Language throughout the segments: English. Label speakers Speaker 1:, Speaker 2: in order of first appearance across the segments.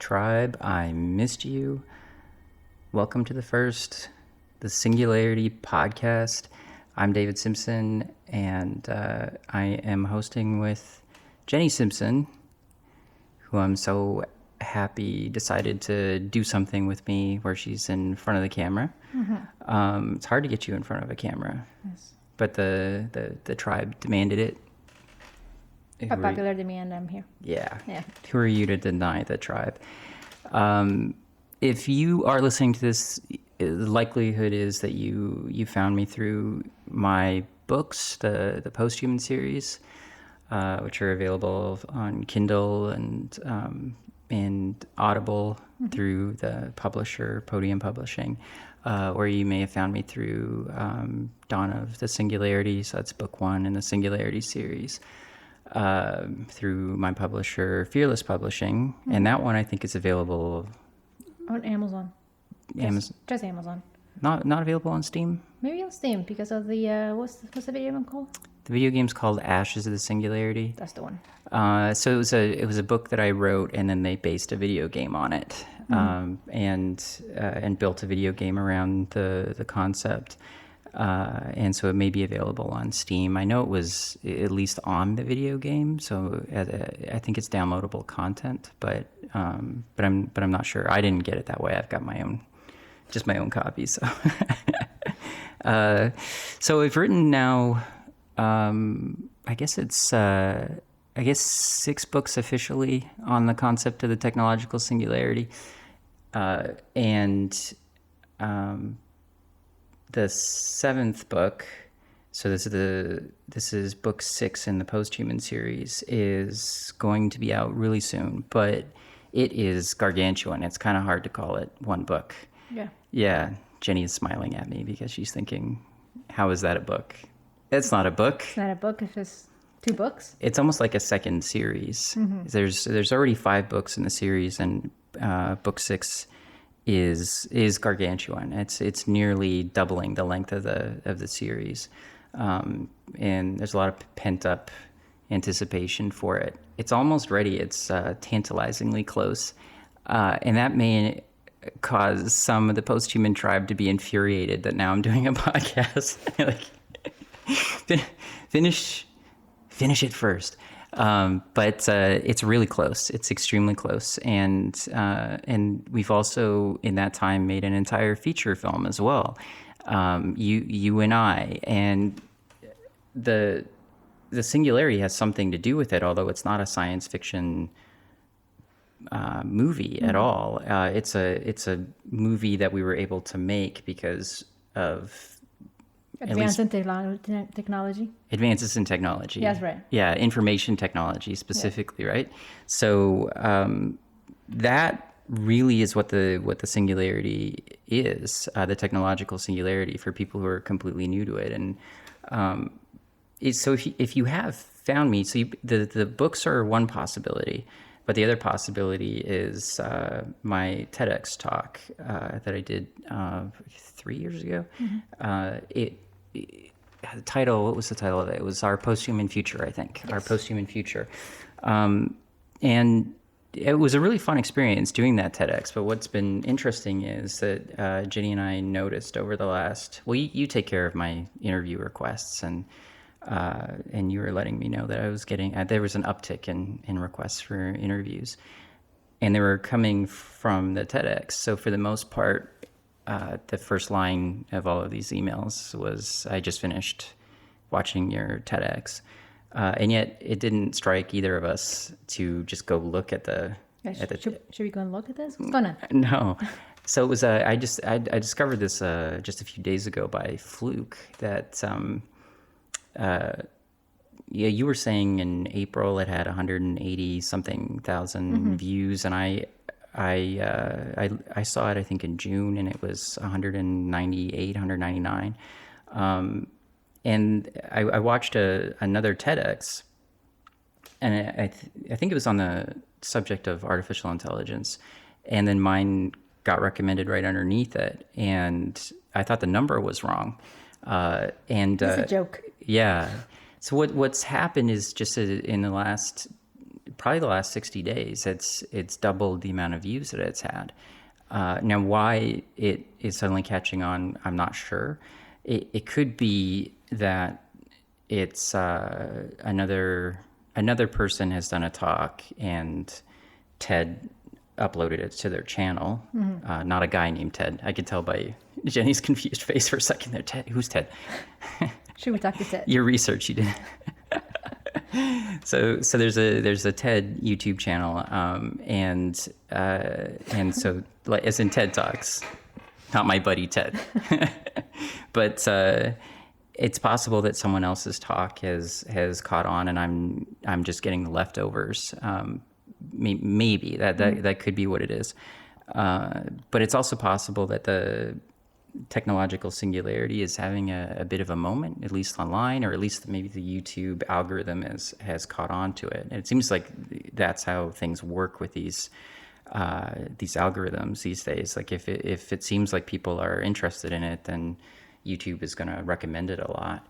Speaker 1: Tribe, I missed you. Welcome to the Singularity Podcast. I'm David Simpson, and I am hosting with Jenny Simpson, who I'm so happy decided to do something with me where she's in front of the camera. Mm-hmm. It's hard to get you in front of a camera,
Speaker 2: yes.
Speaker 1: But the tribe demanded it.
Speaker 2: A popular demand, I'm here.
Speaker 1: Yeah.
Speaker 2: Yeah.
Speaker 1: Who are you to deny the tribe? If you are listening to this, the likelihood is that you found me through my books, the Posthuman series, which are available on Kindle and Audible through the publisher Podium Publishing, or you may have found me through Dawn of the Singularity, so that's book 1 in the Singularity series. Through my publisher, Fearless Publishing, and that one I think is available
Speaker 2: on Amazon. Just Amazon.
Speaker 1: Not available on Steam.
Speaker 2: Maybe on Steam because of the what's the video game called?
Speaker 1: The video game's called Ashes of the Singularity.
Speaker 2: That's the one.
Speaker 1: So it was a book that I wrote, and then they based a video game on it, and built a video game around the concept. And so it may be available on Steam. I know it was at least on the video game, so I think it's downloadable content. But I'm not sure. I didn't get it that way. I've got my own copy. So so I've written now. I guess 6 books officially on the concept of the technological singularity, and the 7th book, so this is book 6 in the Posthuman series, is going to be out really soon, but it is gargantuan. It's kind of hard to call it one book.
Speaker 2: Yeah.
Speaker 1: Yeah. Jenny is smiling at me because she's thinking, how is that a book? It's not a book.
Speaker 2: It's not a book. It's just 2 books.
Speaker 1: It's almost like a second series. Mm-hmm. There's already 5 books in the series, and book 6 is gargantuan. It's nearly doubling the length of the series, and there's a lot of pent up anticipation for it. It's almost ready. It's tantalizingly close, and that may cause some of the Posthuman tribe to be infuriated that now I'm doing a podcast. Like, finish it first. But it's really close. It's extremely close, and we've also in that time made an entire feature film as well. You and I, and the singularity has something to do with it, although it's not a science fiction movie at all. It's a movie that we were able to make because of
Speaker 2: Advances in technology.
Speaker 1: Advances in technology.
Speaker 2: Yes, right.
Speaker 1: Yeah, information technology specifically, right? So that really is what the singularity is, the technological singularity for people who are completely new to it. And so if you have found me, so the books are one possibility, but the other possibility is my TEDx talk that I did 3 years ago. Mm-hmm. The title, what was the title of it? It was Our Posthuman Future, I think. Yes. Our Posthuman Future. And it was a really fun experience doing that TEDx. But what's been interesting is that Jenny and I noticed over the last, you take care of my interview requests, and you were letting me know that I was getting, there was an uptick in requests for interviews. And they were coming from the TEDx. So for the most part, the first line of all of these emails was, I just finished watching your TEDx. And yet it didn't strike either of us to just go look at the...
Speaker 2: Should we go and look at this? What's going on?
Speaker 1: No. So it was, I discovered this just a few days ago by fluke that, you were saying in April it had 180 something thousand views, and I saw it, I think, in June, and it was 198, 199. And I watched another TEDx, and I think it was on the subject of artificial intelligence, and then mine got recommended right underneath it, and I thought the number was wrong.
Speaker 2: It's a joke.
Speaker 1: Yeah. So what's happened is just in the last probably the last 60 days, it's doubled the amount of views that it's had. Now, why it is suddenly catching on, I'm not sure. It could be that it's another person has done a talk and TED uploaded it to their channel. Not a guy named Ted. I could tell by Jenny's confused face for a second there. Ted, who's Ted?
Speaker 2: Should we talk to Ted?
Speaker 1: Your research you did. So there's a TED YouTube channel, and so like as in TED Talks, not my buddy Ted, but it's possible that someone else's talk has caught on, and I'm just getting the leftovers. Maybe that could be what it is, but it's also possible that the technological singularity is having a bit of a moment, at least online, or at least maybe the YouTube algorithm has caught on to it. And it seems like that's how things work with these algorithms these days. Like if it seems like people are interested in it, then YouTube is going to recommend it a lot.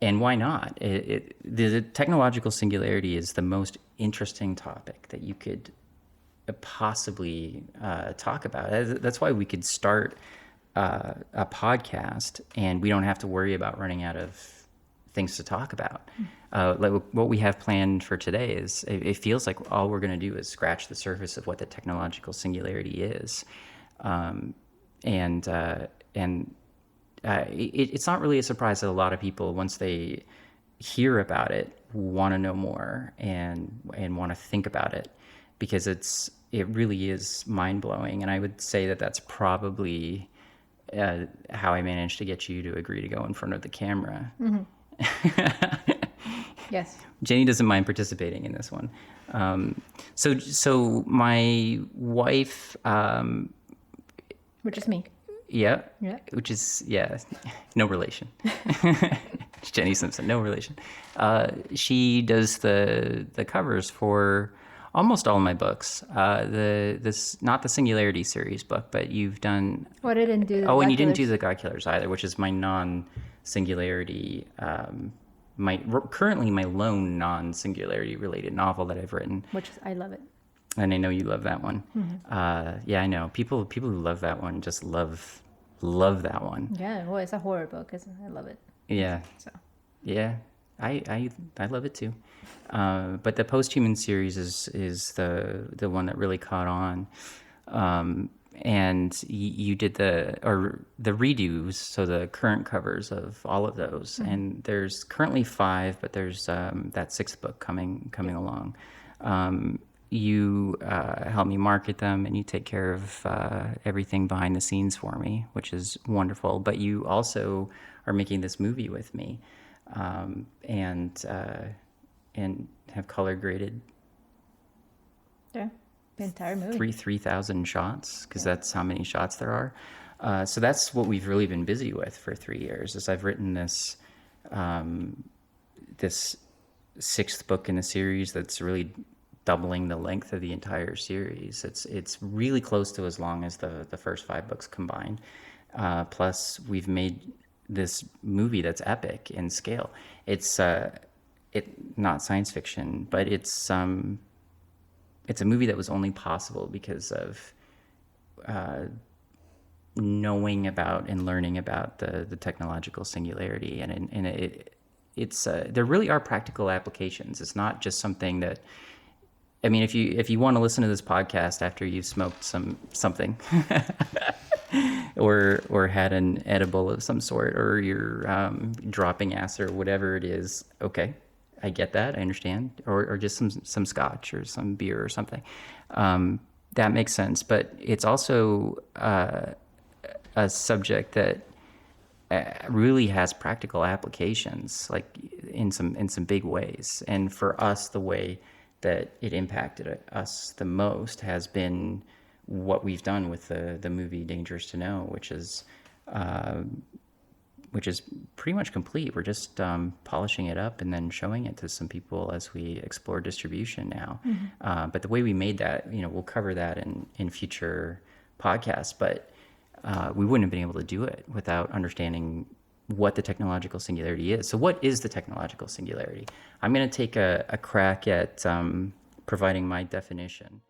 Speaker 1: And why not? The technological singularity is the most interesting topic that you could possibly talk about. That's why we could start a podcast and we don't have to worry about running out of things to talk about. Like what we have planned for today is, it feels like all we're going to do is scratch the surface of what the technological singularity is. It's not really a surprise that a lot of people, once they hear about it, want to know more and want to think about it, because it really is mind-blowing. And I would say that that's probably how I managed to get you to agree to go in front of the camera.
Speaker 2: Yes.
Speaker 1: Jenny doesn't mind participating in this one. So my wife,
Speaker 2: Which is me.
Speaker 1: yeah,
Speaker 2: Yeah.
Speaker 1: which is, no relation. Jenny Simpson, no relation. She does the covers for almost all of my books. This not the Singularity series book, but you've done.
Speaker 2: Oh, I didn't do.
Speaker 1: And you didn't do the God Killers either, which is my non-singularity, currently my lone non-singularity related novel that I've written.
Speaker 2: I love it.
Speaker 1: And I know you love that one. I know people who love that one just love that one.
Speaker 2: Yeah, well, it's a horror book. I love it.
Speaker 1: Yeah.
Speaker 2: So.
Speaker 1: Yeah, I love it too. But the Posthuman series is the one that really caught on. And you did the redos, so the current covers of all of those. And there's currently 5, but there's that 6th book coming along. You help me market them, and you take care of everything behind the scenes for me, which is wonderful. But you also are making this movie with me, and have color graded.
Speaker 2: Yeah, the entire movie.
Speaker 1: 3,000 shots, because that's how many shots there are. So that's what we've really been busy with for 3 years. Is I've written this 6th book in the series that's really doubling the length of the entire series. It's really close to as long as the first 5 books combined. Plus, we've made this movie that's epic in scale. It's not science fiction, but it's a movie that was only possible because of knowing about and learning about the technological singularity, and it's there really are practical applications. It's not just something that. I mean, if you want to listen to this podcast after you've smoked something, or had an edible of some sort, or you're dropping acid or whatever it is, okay, I get that, I understand, or just some scotch or some beer or something, that makes sense. But it's also a subject that really has practical applications, like in some big ways. And for us, the way that it impacted us the most has been what we've done with the movie Dangerous to Know, which is pretty much complete. We're just polishing it up and then showing it to some people as we explore distribution now. But the way we made that, we'll cover that in future podcasts, but we wouldn't have been able to do it without understanding what the technological singularity is. So what is the technological singularity? I'm going to take a crack at providing my definition.